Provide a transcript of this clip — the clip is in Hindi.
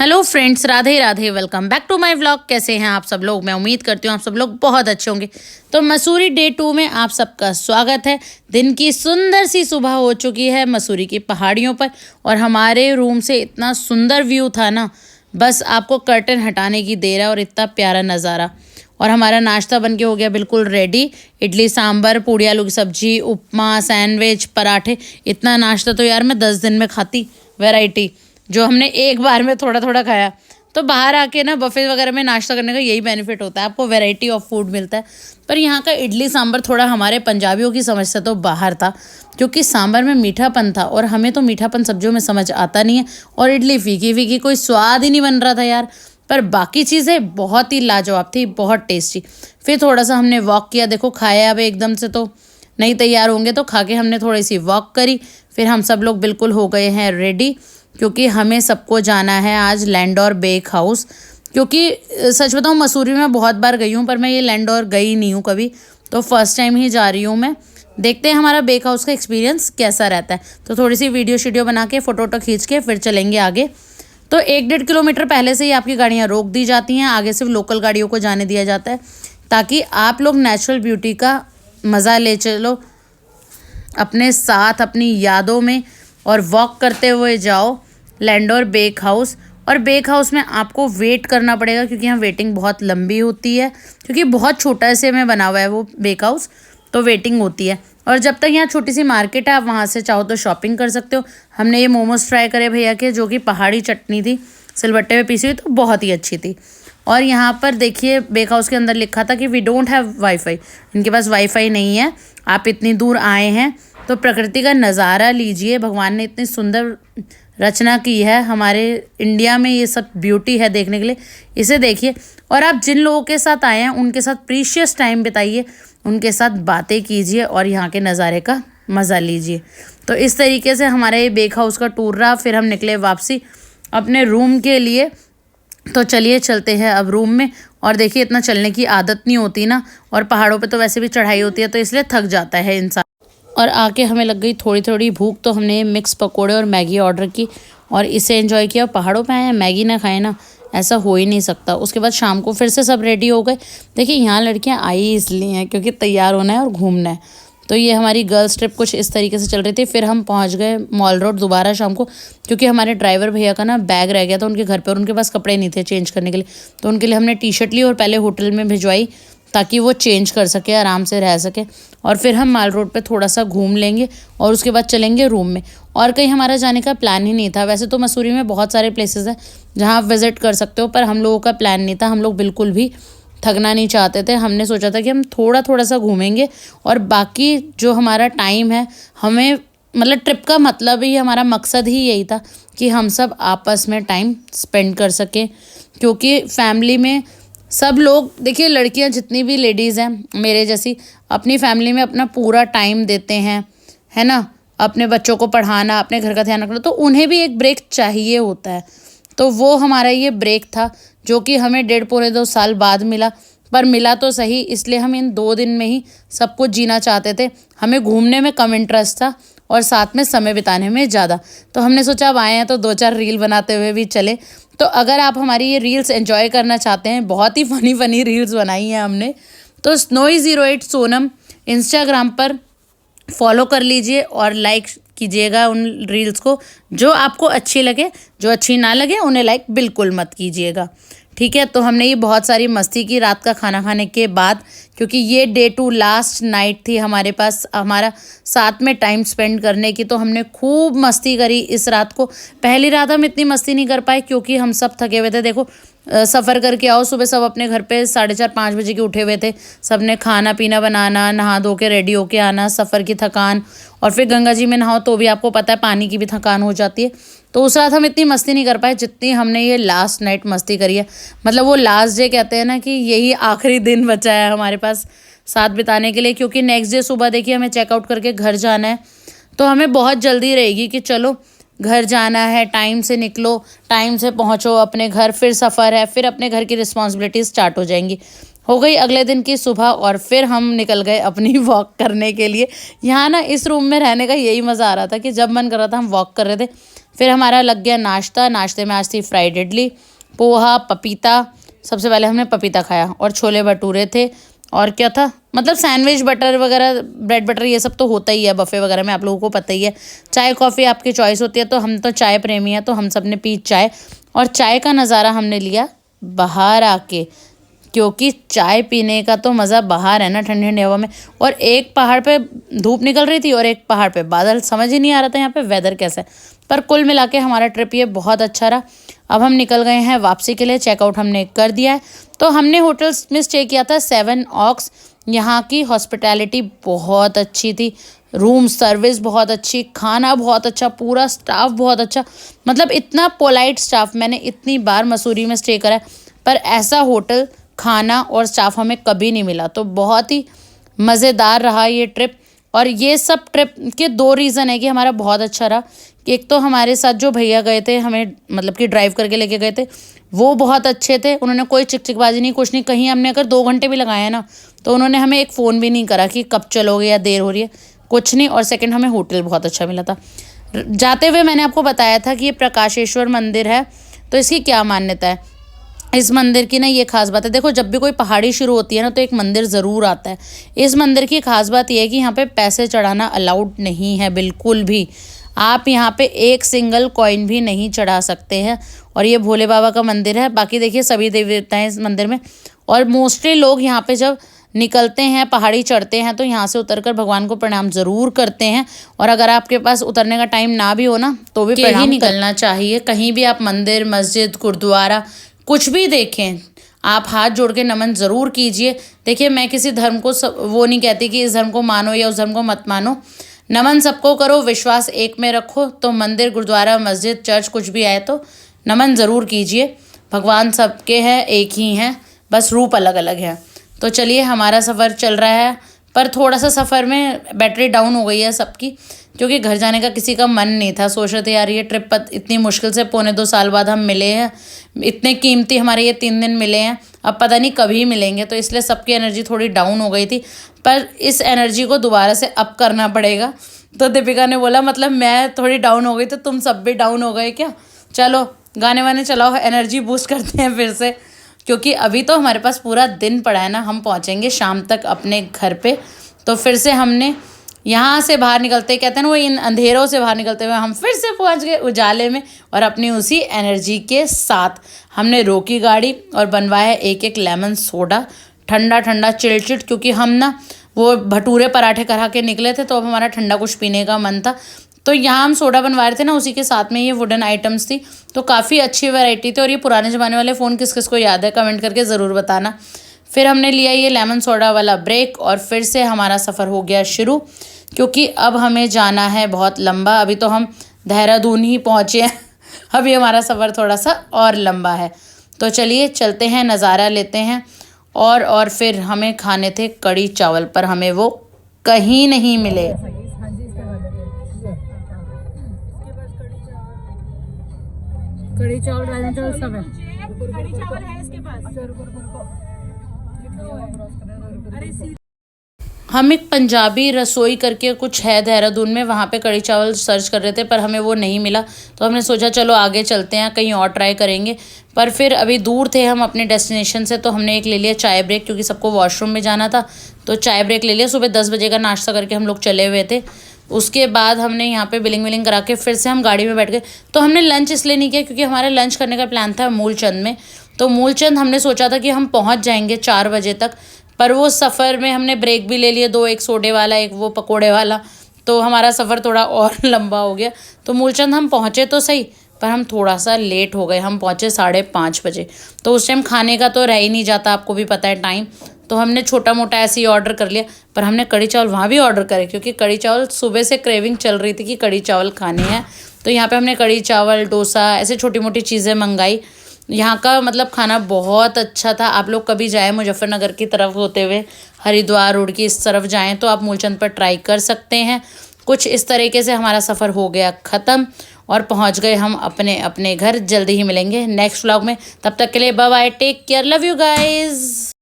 Hello friends, Radhe Radhe. Welcome back to my vlog. कैसे हैं आप सब लोग? मैं उम्मीद करती हूँ आप सब लोग बहुत अच्छे होंगे। तो मसूरी डे 2 में आप सबका स्वागत है। दिन की सुंदर सी सुबह हो चुकी है मसूरी की पहाड़ियों पर और हमारे रूम से इतना सुंदर व्यू था ना, बस आपको कर्टन हटाने की देर है और इतना प्यारा नज़ारा। और हमारा नाश्ता बन के हो गया बिल्कुल रेडी। इडली सांभर, पूड़ी आलू की सब्जी, उपमा, सैंडविच, पराठे। इतना नाश्ता तो यार मैं 10 दिन में खाती। वैरायटी जो हमने एक बार में थोड़ा थोड़ा खाया। तो बाहर आके ना बफे वगैरह में नाश्ता करने का यही बेनिफिट होता है, आपको वैरायटी ऑफ फूड मिलता है। पर यहाँ का इडली सांभर थोड़ा हमारे पंजाबियों की समझ से तो बाहर था, क्योंकि सांभर में मीठापन था और हमें तो मीठापन सब्जियों में समझ आता नहीं है। और इडली फीकी फीकी, कोई स्वाद ही नहीं बन रहा था यार। पर बाकी चीज़ें बहुत ही लाजवाब थी, बहुत टेस्टी। फिर थोड़ा सा हमने वॉक किया। देखो खाया अब एकदम से तो नहीं तैयार होंगे, तो खा के हमने थोड़ी सी वॉक करी। फिर हम सब लोग बिल्कुल हो गए हैं रेडी, क्योंकि हमें सबको जाना है आज लैंडोर बेक हाउस। क्योंकि सच बताऊँ मसूरी में बहुत बार गई हूँ, पर मैं ये लैंडोर गई नहीं हूँ कभी, तो फर्स्ट टाइम ही जा रही हूँ मैं। देखते हैं हमारा बेक हाउस का एक्सपीरियंस कैसा रहता है। तो थोड़ी सी वीडियो बना के फ़ोटो वोटो खींच के फिर चलेंगे आगे। तो 1-1.5 किलोमीटर पहले से ही आपकी गाड़ियाँ रोक दी जाती हैं। आगे सिर्फ लोकल गाड़ियों को जाने दिया जाता है, ताकि आप लोग नेचुरल ब्यूटी का मज़ा ले चलो अपने साथ, अपनी यादों में, और वॉक करते हुए जाओ लैंडोर बेक हाउस। और बेक हाउस में आपको वेट करना पड़ेगा, क्योंकि यहाँ वेटिंग बहुत लंबी होती है, क्योंकि बहुत छोटा से में बना हुआ है वो बेक हाउस, तो वेटिंग होती है। और जब तक यहाँ छोटी सी मार्केट है, आप वहाँ से चाहो तो शॉपिंग कर सकते हो। हमने ये मोमोज ट्राई करे भैया के, जो कि पहाड़ी चटनी थी सिलबट्टे में पीसी हुई, तो बहुत ही अच्छी थी। और यहाँ पर देखिए बेक हाउस के अंदर लिखा था कि वी डोंट हैव वाईफाई। इनके पास वाईफाई नहीं है। आप इतनी दूर आए हैं तो प्रकृति का नज़ारा लीजिए। भगवान ने इतनी सुंदर रचना की है, हमारे इंडिया में ये सब ब्यूटी है देखने के लिए। इसे देखिए, और आप जिन लोगों के साथ आए हैं उनके साथ प्रीशियस टाइम बिताइए, उनके साथ बातें कीजिए और यहाँ के नज़ारे का मज़ा लीजिए। तो इस तरीके से हमारा ये बेक हाउस का टूर रहा। फिर हम निकले वापसी अपने रूम के लिए। तो चलिए चलते हैं अब रूम में। और देखिए इतना चलने की आदत नहीं होती ना, और पहाड़ों पे तो वैसे भी चढ़ाई होती है, तो इसलिए थक जाता है इंसान। और आके हमें लग गई थोड़ी थोड़ी भूख, तो हमने मिक्स पकोड़े और मैगी ऑर्डर की और इसे एंजॉय किया। पहाड़ों पे आए हैं, मैगी ना खाए ना, ऐसा हो ही नहीं सकता। उसके बाद शाम को फिर से सब रेडी हो गए। देखिए यहाँ लड़कियाँ आई इसलिए हैं क्योंकि तैयार होना है और घूमना है। तो ये हमारी गर्ल्स ट्रिप कुछ इस तरीके से चल रही थी। फिर हम पहुंच गए मॉल रोड दोबारा शाम को, क्योंकि हमारे ड्राइवर भैया का ना बैग रह गया था उनके घर पे और उनके पास कपड़े नहीं थे चेंज करने के लिए। तो उनके लिए हमने टी शर्ट ली और पहले होटल में भिजवाई, ताकि वो चेंज कर सके, आराम से रह सके। और फिर हम माल रोड पे थोड़ा सा घूम लेंगे और उसके बाद चलेंगे रूम में। और कहीं हमारा जाने का प्लान ही नहीं था। वैसे तो मसूरी में बहुत सारे प्लेसेस हैं जहाँ आप विज़िट कर सकते हो, पर हम लोगों का प्लान नहीं था। हम लोग बिल्कुल भी थकना नहीं चाहते थे। हमने सोचा था कि हम थोड़ा थोड़ा सा घूमेंगे, और बाकी जो हमारा टाइम है, हमें मतलब ट्रिप का मतलब ही, हमारा मकसद ही यही था कि हम सब आपस में टाइम स्पेंड कर सकें। क्योंकि फैमिली में सब लोग, देखिए लड़कियां जितनी भी लेडीज़ हैं मेरे जैसी, अपनी फैमिली में अपना पूरा टाइम देते हैं, है ना। अपने बच्चों को पढ़ाना, अपने घर का ध्यान रखना, तो उन्हें भी एक ब्रेक चाहिए होता है। तो वो हमारा ये ब्रेक था, जो कि हमें 1.5-2 साल बाद मिला। पर मिला तो सही, इसलिए हम इन 2 दिन में ही सब कुछ जीना चाहते थे। हमें घूमने में कम इंटरेस्ट था और साथ में समय बिताने में ज़्यादा। तो हमने सोचा अब आए हैं तो 2-4 रील बनाते हुए भी चले। तो अगर आप हमारी ये रील्स एंजॉय करना चाहते हैं, बहुत ही फ़नी रील्स बनाई हैं हमने, तो Snowy08 सोनम इंस्टाग्राम पर फॉलो कर लीजिए और लाइक कीजिएगा उन रील्स को। जो आपको अच्छी लगे, जो अच्छी ना लगे उन्हें लाइक बिल्कुल मत कीजिएगा, ठीक है। तो हमने ये बहुत सारी मस्ती की रात का खाना खाने के बाद, क्योंकि ये डे 2 लास्ट नाइट थी हमारे पास, हमारा साथ में टाइम स्पेंड करने की। तो हमने खूब मस्ती करी इस रात को। पहली रात हम इतनी मस्ती नहीं कर पाए क्योंकि हम सब थके हुए थे। देखो सफ़र करके आओ, सुबह सब अपने घर पे 4:30-5 बजे के उठे हुए थे। सब ने खाना पीना बनाना, नहा धो के रेडी होके आना, सफ़र की थकान, और फिर गंगा जी में नहाओ तो भी आपको पता है पानी की भी थकान हो जाती है। तो उस रात हम इतनी मस्ती नहीं कर पाए जितनी हमने ये लास्ट नाइट मस्ती करी है। मतलब वो लास्ट डे कहते हैं ना, कि यही आखिरी दिन बचा है हमारे पास साथ बिताने के लिए। क्योंकि नेक्स्ट डे सुबह देखिए हमें चेकआउट करके घर जाना है, तो हमें बहुत जल्दी रहेगी कि चलो घर जाना है, टाइम से निकलो, टाइम से पहुंचो अपने घर। फिर सफ़र है, फिर अपने घर की रिस्पॉन्सिबिलिटीज स्टार्ट हो जाएंगी। हो गई अगले दिन की सुबह और फिर हम निकल गए अपनी वॉक करने के लिए। यहाँ ना इस रूम में रहने का यही मज़ा आ रहा था कि जब मन कर रहा था हम वॉक कर रहे थे। फिर हमारा लग गया नाश्ता। नाश्ते में आज थी फ्राइड इडली, पोहा, पपीता। सबसे पहले हमने पपीता खाया और छोले भटूरे थे। और क्या था, मतलब सैंडविच, बटर वगैरह, ब्रेड बटर, ये सब तो होता ही है बफ़े वगैरह में, आप लोगों को पता ही है। चाय कॉफ़ी आपकी चॉइस होती है, तो हम तो चाय प्रेमी हैं, तो हम सब ने पी चाय। और चाय का नज़ारा हमने लिया बाहर आके, क्योंकि चाय पीने का तो मज़ा बाहर है ना, ठंडी ठंडी हवा में। और एक पहाड़ पे धूप निकल रही थी और एक पहाड़ पे बादल, समझ ही नहीं आ रहा था यहाँ पे वेदर कैसा है। पर कुल मिला के हमारा ट्रिप ये बहुत अच्छा रहा। अब हम निकल गए हैं वापसी के लिए, चेकआउट हमने कर दिया है। तो हमने होटल्स में स्टे किया था 7 ऑक्स। यहाँ की हॉस्पिटैलिटी बहुत अच्छी थी, रूम सर्विस बहुत अच्छी, खाना बहुत अच्छा, पूरा स्टाफ बहुत अच्छा। मतलब इतना पोलाइट स्टाफ मैंने इतनी बार मसूरी में स्टे करा है, पर ऐसा होटल, खाना और स्टाफ हमें कभी नहीं मिला। तो बहुत ही मज़ेदार रहा ये ट्रिप। और ये सब ट्रिप के 2 रीज़न है कि हमारा बहुत अच्छा रहा। कि एक तो हमारे साथ जो भैया गए थे, हमें मतलब कि ड्राइव करके लेके गए थे, वो बहुत अच्छे थे। उन्होंने कोई चिकचिकबाजी नहीं, कुछ नहीं। कहीं हमने अगर 2 घंटे भी लगाए ना, तो उन्होंने हमें एक फ़ोन भी नहीं करा कि कब चलोगे या देर हो रही है, कुछ नहीं। और सेकंड, हमें होटल बहुत अच्छा मिला था। जाते हुए मैंने आपको बताया था कि ये प्रकाशेश्वर मंदिर है। तो इसकी क्या मान्यता है इस मंदिर की ना, ये खास बात है। देखो, जब भी कोई पहाड़ी शुरू होती है ना, तो एक मंदिर ज़रूर आता है। इस मंदिर की खास बात ये है कि यहाँ पे पैसे चढ़ाना अलाउड नहीं है बिल्कुल भी। आप यहाँ पे एक सिंगल कॉइन भी नहीं चढ़ा सकते हैं। और ये भोले बाबा का मंदिर है। बाकी देखिए सभी देवी देवता हैं इस मंदिर में। और मोस्टली लोग यहाँ पे जब निकलते हैं, पहाड़ी चढ़ते हैं, तो यहाँ से उतरकर भगवान को प्रणाम ज़रूर करते हैं। और अगर आपके पास उतरने का टाइम ना भी हो ना, तो भी प्रणाम निकलना चाहिए। कहीं भी आप मंदिर, मस्जिद, गुरुद्वारा कुछ भी देखें, आप हाथ जोड़ के नमन ज़रूर कीजिए। देखिए, मैं किसी धर्म को वो नहीं कहती कि इस धर्म को मानो या उस धर्म को मत मानो। नमन सबको करो, विश्वास एक में रखो। तो मंदिर, गुरुद्वारा, मस्जिद, चर्च कुछ भी आए तो नमन ज़रूर कीजिए। भगवान सबके हैं, एक ही हैं, बस रूप अलग अलग है। तो चलिए, हमारा सफ़र चल रहा है। पर थोड़ा सा सफ़र में बैटरी डाउन हो गई है सबकी, क्योंकि घर जाने का किसी का मन नहीं था। सोच रहे थे यार, ये ट्रिप इतनी मुश्किल से 2.25 साल बाद हम मिले हैं, इतने कीमती हमारे ये 3 दिन मिले हैं, अब पता नहीं कभी मिलेंगे। तो इसलिए सबकी एनर्जी थोड़ी डाउन हो गई थी। पर इस एनर्जी को दोबारा से अप करना पड़ेगा। तो दीपिका ने बोला, मतलब मैं थोड़ी डाउन हो गई तो तुम सब भी डाउन हो गए क्या? चलो गाने वाने चलाओ, एनर्जी बूस्ट करते हैं फिर से। क्योंकि अभी तो हमारे पास पूरा दिन पड़ा है ना, हम पहुँचेंगे शाम तक अपने घर पे। तो फिर से हमने यहाँ से बाहर निकलते, कहते हैं ना वो, इन अंधेरों से बाहर निकलते हुए हम फिर से पहुँच गए उजाले में। और अपनी उसी एनर्जी के साथ हमने रोकी गाड़ी और बनवाया एक एक लेमन सोडा, ठंडा ठंडा चिलचिट। क्योंकि हम ना वो भटूरे पराठे करा के निकले थे, तो अब हमारा ठंडा कुछ पीने का मन था। तो यहाँ हम सोडा बनवा रहे थे ना, उसी के साथ में ये वुडन आइटम्स थी। तो काफ़ी अच्छी वैरायटी थी। और ये पुराने ज़माने वाले फ़ोन किस किस को याद है, कमेंट करके ज़रूर बताना। फिर हमने लिया ये लेमन सोडा वाला ब्रेक और फिर से हमारा सफ़र हो गया शुरू। क्योंकि अब हमें जाना है बहुत लंबा। अभी तो हम देहरादून ही पहुँचे हैं, अभी हमारा सफ़र थोड़ा सा और लंबा है। तो चलिए चलते हैं, नज़ारा लेते हैं। और फिर हमें खाने थे कड़ी चावल, पर हमें वो कहीं नहीं मिले। कड़ी चावल, राजमा चावल सब है। कड़ी चावल है इसके पास। हम एक पंजाबी रसोई करके कुछ है देहरादून में, वहाँ पे कड़ी चावल सर्च कर रहे थे, पर हमें वो नहीं मिला। तो हमने सोचा चलो आगे चलते हैं, कहीं और ट्राई करेंगे। पर फिर अभी दूर थे हम अपने डेस्टिनेशन से, तो हमने एक ले लिया चाय ब्रेक, क्योंकि सबको वॉशरूम में जाना था। तो चाय ब्रेक ले लिया। सुबह 10 बजे का नाश्ता करके हम लोग चले हुए थे। उसके बाद हमने यहाँ पे बिलिंग विलिंग करा के फिर से हम गाड़ी में बैठ गए। तो हमने लंच इसलिए नहीं किया क्योंकि हमारा लंच करने का प्लान था मूलचंद में। तो मूलचंद हमने सोचा था कि हम पहुँच जाएंगे 4 बजे तक, पर वो सफ़र में हमने ब्रेक भी ले लिए 2, एक सोडे वाला, एक वो पकोड़े वाला। तो हमारा सफ़र थोड़ा और लंबा हो गया। तो मूलचंद हम पहुँचे तो सही, पर हम थोड़ा सा लेट हो गए। हम पहुँचे 5:30 बजे। तो उस टाइम खाने का तो रह ही नहीं जाता, आपको भी पता है टाइम। तो हमने छोटा मोटा ऐसे ही ऑर्डर कर लिया। पर हमने कड़ी चावल वहाँ भी ऑर्डर करे, क्योंकि कड़ी चावल सुबह से क्रेविंग चल रही थी कि कड़ी चावल खाने हैं। तो यहाँ पे हमने कड़ी चावल, डोसा, ऐसे छोटी मोटी चीज़ें मंगाई। यहाँ का मतलब खाना बहुत अच्छा था। आप लोग कभी जाएँ मुजफ्फरनगर की तरफ होते हुए, हरिद्वार रोड की इस तरफ जाएँ, तो आप मूलचंद पर ट्राई कर सकते हैं। कुछ इस तरीके से हमारा सफ़र हो गया ख़त्म और पहुँच गए हम अपने अपने घर। जल्दी ही मिलेंगे नेक्स्ट व्लॉग में, तब तक के लिए bye bye, take care, love you guys.